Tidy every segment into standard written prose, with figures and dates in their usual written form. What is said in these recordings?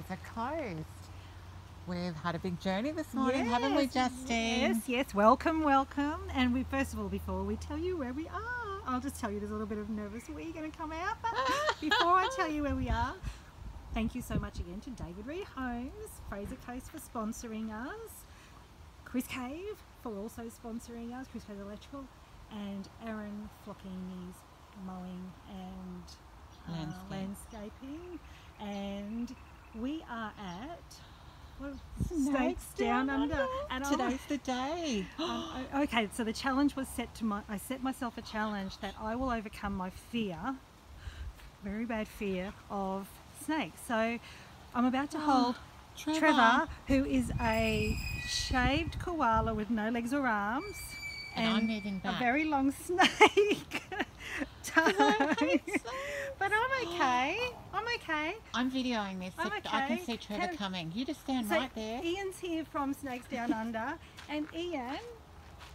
Fraser Coast. We've had a big journey this morning, haven't we, Justine? Yes. Welcome. And we, first of all, before we tell you where we are, I'll just tell you there's a little bit of nervous where you're going to come out. But before I tell you where we are, thank you so much again to David Reed Homes, Fraser Coast for sponsoring us, Chris Cave for also sponsoring us, Chris Cave Electrical, and Aaron Flockini's mowing and landscaping. And we are at Snakes Down Under. And Today's the day. okay, so the challenge was I set myself a challenge that I will overcome my fear, very bad fear of snakes. So I'm about to hold Trevor, who is a shaved koala with no legs or arms, and I'm moving back. A very long snake. But I'm okay. I'm videoing this. I'm so okay. I can see Trevor coming. You just stand right there. Ian's here from Snakes Down Under, and Ian,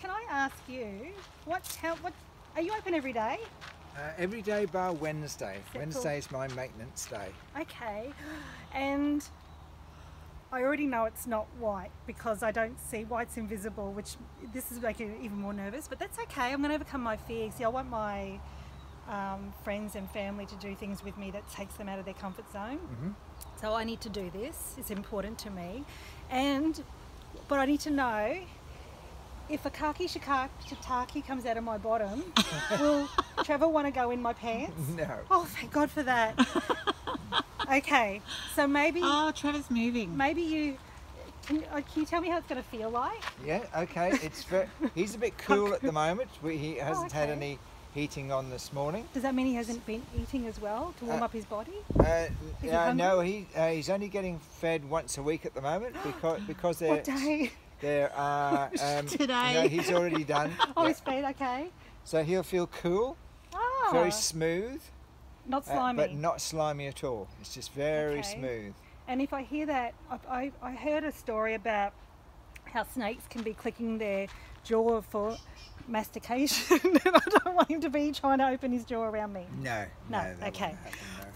can I ask you, what are you open every day? Every day bar Wednesday. Wednesday is my maintenance day. Okay, and I already know it's not white because I don't see white's invisible, which this is making me even more nervous, but that's okay. I'm going to overcome my fear. See, I want my friends and family to do things with me that takes them out of their comfort zone. So I need to do this. It's important to me. But I need to know if a kaki shiitake comes out of my bottom, will Trevor want to go in my pants? No. Oh, thank God for that. Okay, so maybe... Oh, Trevor's moving. Maybe can you tell me how it's going to feel like? Yeah, okay. He's a bit cool at the moment. He hasn't had any heating on this morning. Does that mean he hasn't been eating as well to warm up his body? No, he's only getting fed once a week at the moment because they're... What day? There are today. He's already done. Oh, he's fed. Okay. So he'll feel cool, very smooth, not slimy, but not slimy at all. It's just very smooth. And if I hear that, I heard a story about how snakes can be clicking their jaw for mastication, and I don't want him to be trying to open his jaw around me. No. Okay.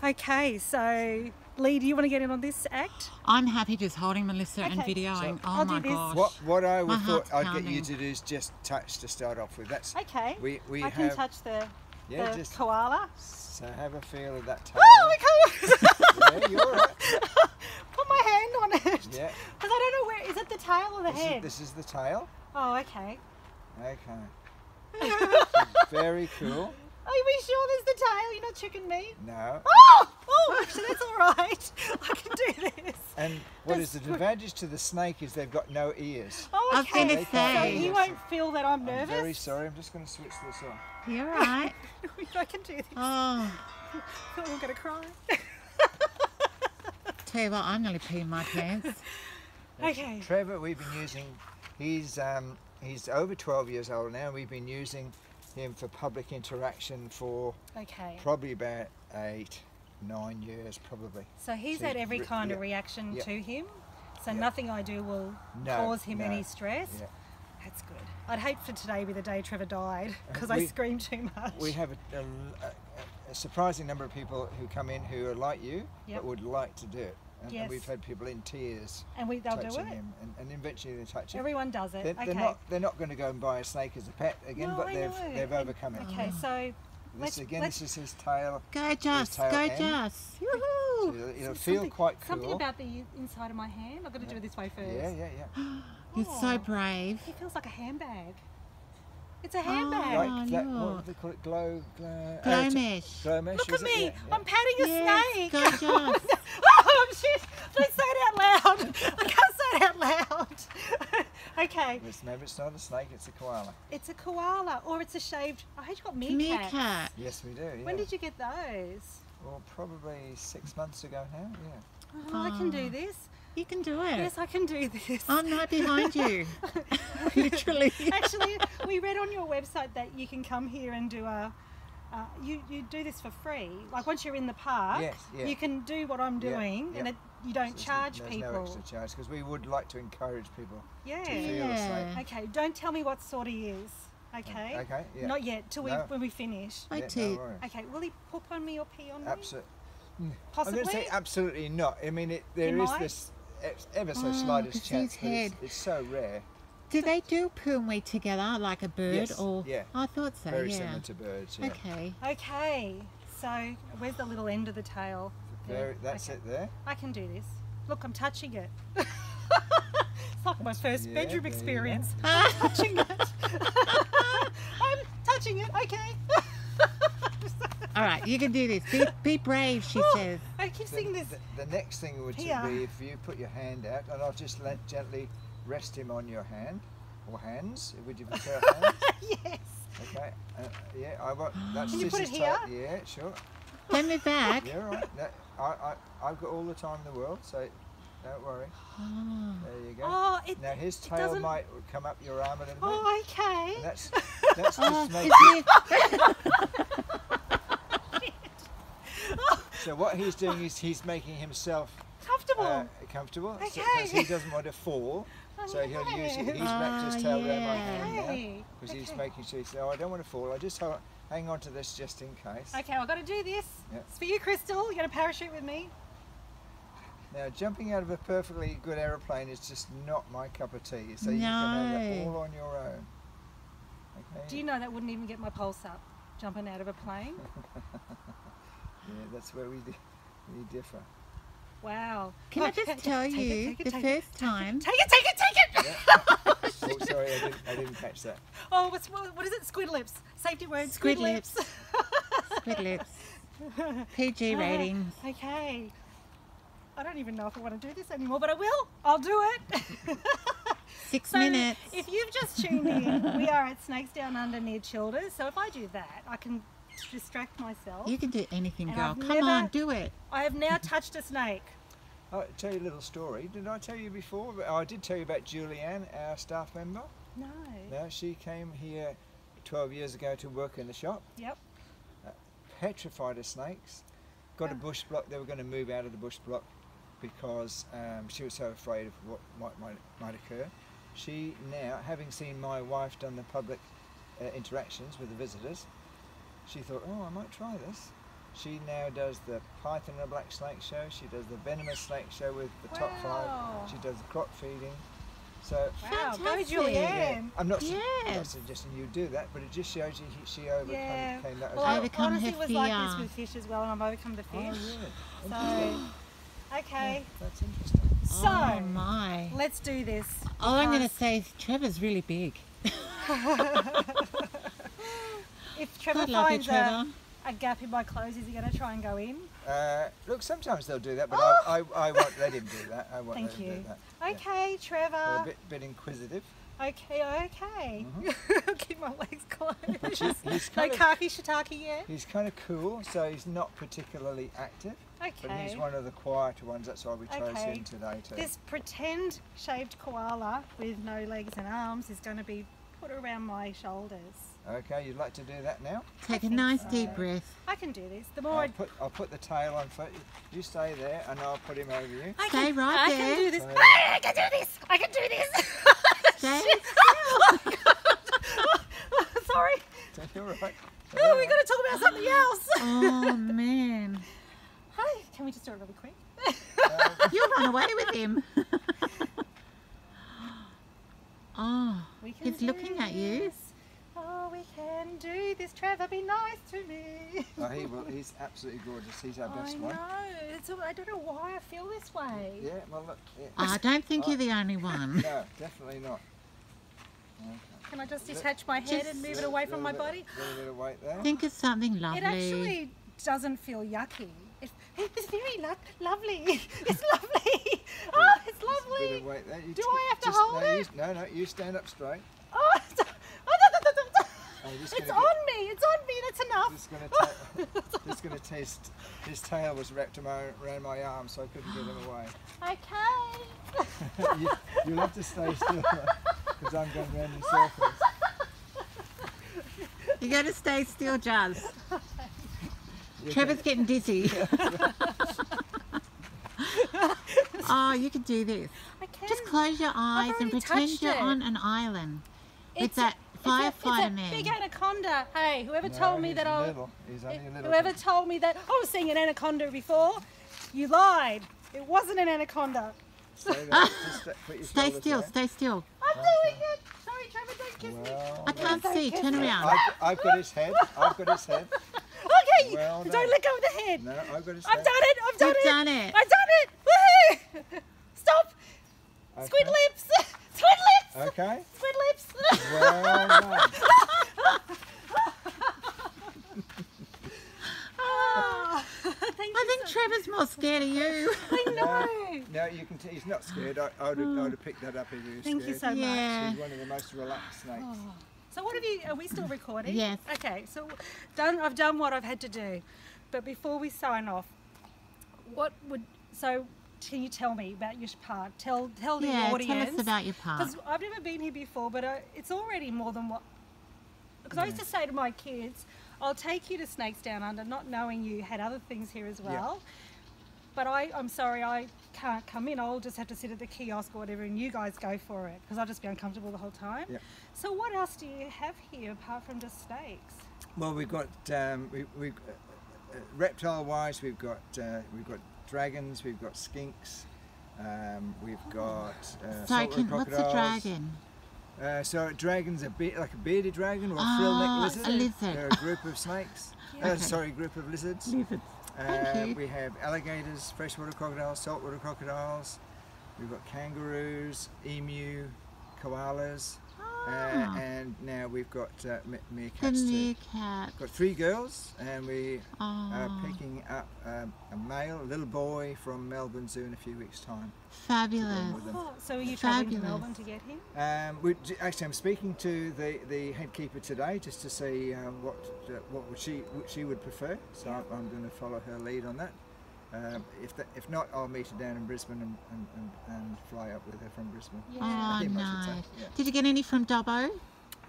Okay. So, Lee, do you want to get in on this act? I'm happy just holding Melissa and videoing. So, oh my gosh. What I would heart's thought I'd pounding. get you to do is just touch to start off with. That's okay. We I can touch the just koala. So have a feel of that tail. Oh, okay. Yeah, you're right. Put my hand on it. Yeah. Because I don't know where. Is it the tail or the head? This is the tail. Oh, okay. Okay. Very cool. Are we sure there's the tail? You're not tricking me? No. Oh, actually, that's all right. I can do this. And what is the advantage to the snake is they've got no ears. Oh, okay. I was gonna say. So he won't feel that I'm nervous? I'm very sorry. I'm just going to switch this on. You're right. I can do this. Oh. I'm going to cry. Tell you what, I'm nearly peeing my pants. Okay. Trevor, we've been using, he's over 12 years old now. We've been using him for public interaction for probably about 8-9 years probably. So he's had every kind of reaction to him, so nothing I do will cause him any stress. Yeah. That's good. I'd hate for today to be the day Trevor died because I screamed too much. We have a surprising number of people who come in who are like you but would like to do it. And we've had people in tears they'll touching do it. him, and eventually they touch him. Everyone does it. They're not going to go and buy a snake as a pet again, but they've overcome it. Okay, so this is his tail. Go Just, go Just. Woohoo! So it'll feel quite cool. Something about the inside of my hand. I've got to do it this way first. Yeah. You're so brave. He feels like a handbag. It's a handbag. Like that, what do they call it? Glow mesh. Glow mesh. Look at me. Yeah. I'm patting a snake. Go Just. Oh shit! Don't say it out loud. I can't say it out loud. Okay. Maybe it's not a snake. It's a koala. It's a koala, or it's a shaved. I heard you got meerkats. Meerkat. Yes, we do. Yeah. When did you get those? Well, probably 6 months ago now. Yeah. Oh, I can do this. You can do it. Yes, I can do this. I'm right behind you. Literally. Actually, we read on your website that you can come here and do you do this for free. Like once you're in the park, you can do what I'm doing, and you don't charge people. There's no extra charge because we would like to encourage people to feel Yeah. Okay, don't tell me what sort he is. Okay. Okay. Yeah. Not yet. Till when we finish. My Yeah, teeth. no worries. Okay. Will he poop on me or pee on me? Absolutely. Possibly? I'm going to say absolutely not. I mean, there is this ever so slightest chance, but it's so rare. Do they do poo and wee together like a bird? Yes, or yeah. I thought so, Very similar to birds, yeah. Okay. Okay, so where's the little end of the tail? That's it there. I can do this. Look, I'm touching it. It's like my first bedroom experience. I'm touching it. I'm touching it, okay. All right, you can do this. Be brave, she says. I keep seeing this. The next thing would be if you put your hand out, and I'll just gently rest him on your hand, or hands. Would you prefer hands? Yes. Okay. Yeah, I want. That's Can you put it here? Yeah, sure. Don't move back. Yeah, right. I've got all the time in the world, so don't worry. Oh. There you go. Oh, now his tail might come up your arm a little bit. Oh, okay. And that's just making. So what he's doing is he's making himself comfortable, Okay. because he doesn't want to fall. So he'll use it. He's wrapped his tail around my hand now, because he's making sure he says, "Oh, I don't want to fall. I just hang on to this just in case." Okay, I've got to do this. Yep. It's for you, Crystal. You're going to parachute with me. Now, jumping out of a perfectly good aeroplane is just not my cup of tea. So you can have that all on your own. Okay. Do you know that wouldn't even get my pulse up, jumping out of a plane? Yeah, that's where we differ. Wow. Can I just tell you, the first time... Take it! Yeah. Oh, sorry, I didn't catch that. Oh, what is it? Squid Lips. Safety word. Squid Lips. Squid Lips. PG ratings. Okay. I don't even know if I want to do this anymore, but I will. I'll do it. 6 minutes. If you've just tuned in, we are at Snakes Down Under near Childers. So if I do that, I can distract myself. You can do anything, And girl. I've Come on, do it. I have now touched a snake. I'll tell you a little story. Did I tell you before? Oh, I did tell you about Julianne, our staff member. No. No, she came here 12 years ago to work in the shop. Yep. Petrified of snakes. Got a bush block. They were going to move out of the bush block because she was so afraid of what might occur. She now, having seen my wife done the public interactions with the visitors, she thought, oh, I might try this. She now does the python and a black snake show. She does the venomous snake show with the top 5. She does the croc feeding. So wow, go fantastic. Julianne. yeah, I'm not suggesting you do that, but it just shows you she overcame that. Well, as Overcome honestly, her it was fear. like this with fish as well, and I've overcome the fish. Oh, yeah. So, okay. Yeah, that's interesting. So, Oh my. let's do this. All I'm going to say is Trevor's really big. If Trevor I love you, finds Trevor. a gap in my clothes, is he going to try and go in? Look, sometimes they'll do that, but I won't let him do that. I won't let him do that. Okay, Trevor. They're a bit inquisitive. Okay. Keep my legs closed. He's No kind of, khaki shiitake yet? he's kind of cool, so he's not particularly active. Okay. But he's one of the quieter ones. That's why we chose him today too. This pretend shaved koala with no legs and arms is going to be put around my shoulders. Okay, you'd like to do that now? Take a nice deep breath. I can do this. The more I'll put the tail on first. You stay there, and I'll put him over you. Stay right I there. can do this. So- I can do this. I can do this. Stay Oh, God. Sorry. You're right. Oh, we got to talk about something else. Oh man. Hi. Can we just do it really quick? You'll run away with him. Oh, We can he's do looking at you. this. Oh, we can do this. Trevor, be nice to me. Oh, he will. He's absolutely gorgeous. He's our best I one. know. I don't know why I feel this way. Yeah, well, look. Yeah. I don't think you're the only one. No, definitely not. Okay. Can I just detach my head and move it away from my body? A little bit of weight there. Think of something lovely. It actually doesn't feel yucky. It's very lovely. It's lovely. Oh, it's Just a bit lovely. of weight there. Do I have to hold it? No, you stand up straight. Oh, I'm just it's gonna on me. It's on me. That's enough. Just gonna taste. His tail was wrapped around my arm, so I couldn't get him away. Okay. You'll have to stay still, because I'm going round in circles. You got to stay still, Jazz. Trevor's getting dizzy. Oh, you can do this. I can. Just close your eyes and already pretend touched you're it. on an island with It's that firefighter it's a man. big anaconda. Hey, whoever told me that He's only a little. whoever told me that I was seeing an anaconda before, you lied. It wasn't an anaconda. Stay there. Just put your Stay shoulders still, down. stay still. I'm doing it. Sorry, Trevor, don't kiss me. Well I can't Don't see, kiss turn me. around. I've got his head. I've got his head. Okay, Well don't done. let go of the head. No, I've got his I've head. done it. I've done You've it. done it. I've done it. Woohoo! Stop. Okay. Squid lips. Squid lips. Okay. Squid lips. Well done. Oh, thank I you think so Trevor's more scared of you. I know. No, you can. He's not scared. I would have picked that up if he was Thank you scared. so much. Yeah. He's one of the most relaxed snakes. Oh. So what have you? Are we still recording? Yes. Okay. So I've done what I've had to do, but before we sign off, can you tell me about your part? Tell the audience. Tell us about your part. Because I've never been here before, but it's already more than what. Because I used to say to my kids, I'll take you to Snakes Down Under, not knowing you had other things here as well. Yeah. But I'm sorry, I can't come in. I'll just have to sit at the kiosk or whatever, and you guys go for it, because I'll just be uncomfortable the whole time. Yeah. So what else do you have here apart from just snakes? Well, we've got reptile-wise, we've got dragons, we've got skinks, we've got Sorry, saltwater what's a crocodiles. dragon? So a dragon's like a bearded dragon or a frill-necked lizard. A lizard. They're a group of snakes. Yeah. Sorry, group of lizards. Lizards. Thank you. We have alligators, freshwater crocodiles, saltwater crocodiles. We've got kangaroos, emu, koalas, and now we've got The meerkats too. meerkat. Got 3 girls, and we Oh. are picking up a male, a little boy from Melbourne Zoo in a few weeks' time. Fabulous. with them. Oh, so are you travelling to Fabulous. Melbourne to get him? Actually, I'm speaking to the head keeper today just to see what she would prefer. So I'm going to follow her lead on that. If not, I'll meet her down in Brisbane and fly up with her from Brisbane. Oh, Him, I should say, nice. yeah. Did you get any from Dubbo?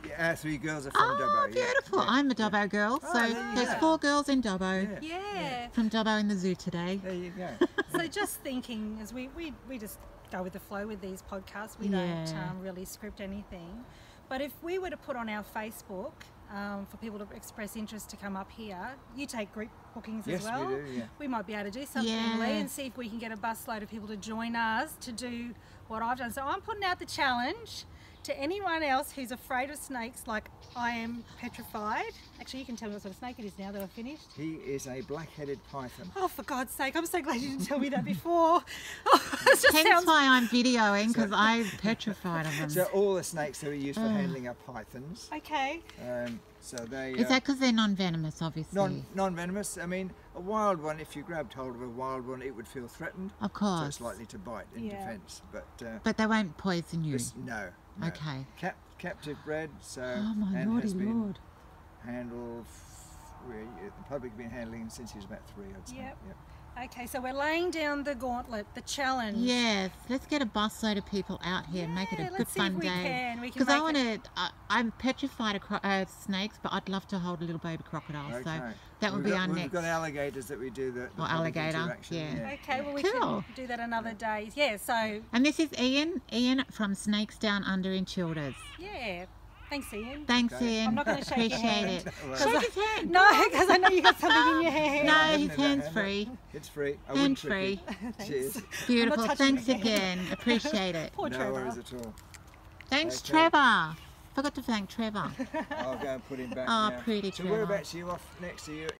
Yeah, our 3 girls are from Oh, Dubbo. Yeah, beautiful. yeah, I'm a yeah. Dubbo girl, Oh, so there you there's go. 4 girls in Dubbo. Yeah. Yeah. From Dubbo in the zoo today. There you go. So just thinking, as we just go with the flow with these podcasts, we Yeah. don't really script anything. But if we were to put on our Facebook for people to express interest to come up here, you take group bookings Yes, as well. we do. Yeah. We might be able to do something, Yeah. Lee, and see if we can get a busload of people to join us to do what I've done. So I'm putting out the challenge to anyone else who's afraid of snakes like I am petrified. Actually, you can tell me what sort of snake it is now that I've finished. He is a black-headed python. Oh, for God's sake, I'm so glad you didn't tell me that before. Oh, it just Hence sounds... why I'm videoing, because I'm petrified of them. So all the snakes that we use for handling are pythons. Okay. So they Is that because they're non-venomous, obviously? non-venomous. I mean, a wild one, if you grabbed hold of a wild one, it would feel threatened. Of So course. it's likely to bite in Yeah. defence. But they won't poison you. No. Okay. Captive bred, so Oh my and lordy has been lord. handled. The public have been handling him since he was about 3, I'd say. Yep. Okay, so we're laying down the gauntlet, the challenge. Yes, let's get a busload of people out here and make it a Yeah, good let's see fun if we day. can. We can Because I make want it- to. I'm petrified of snakes, but I'd love to hold a little baby crocodile. So Okay. that would We've be got, our we've next. got alligators that we do the public alligator, interaction, yeah. Okay, well we Cool. can do that another day. Yeah, so, And this is Ian from Snakes Down Under in Childers. yeah. Thanks, Ian. Thanks, Okay. Ian. I'm not gonna shake your Appreciate hand. it. Well, Shake his hand. No, because I know you got something in your hair. No, I his haven't had hand's that free. It's free. I Hand wouldn't trick free. you. Cheers. Beautiful. touching Thanks it again. again. Appreciate it. Poor No Trevor. worries at all. Thanks, Okay. Trevor. Forgot to thank Trevor. I'll go and put him back Oh, now. pretty So Trevor. whereabouts are you off next? Are you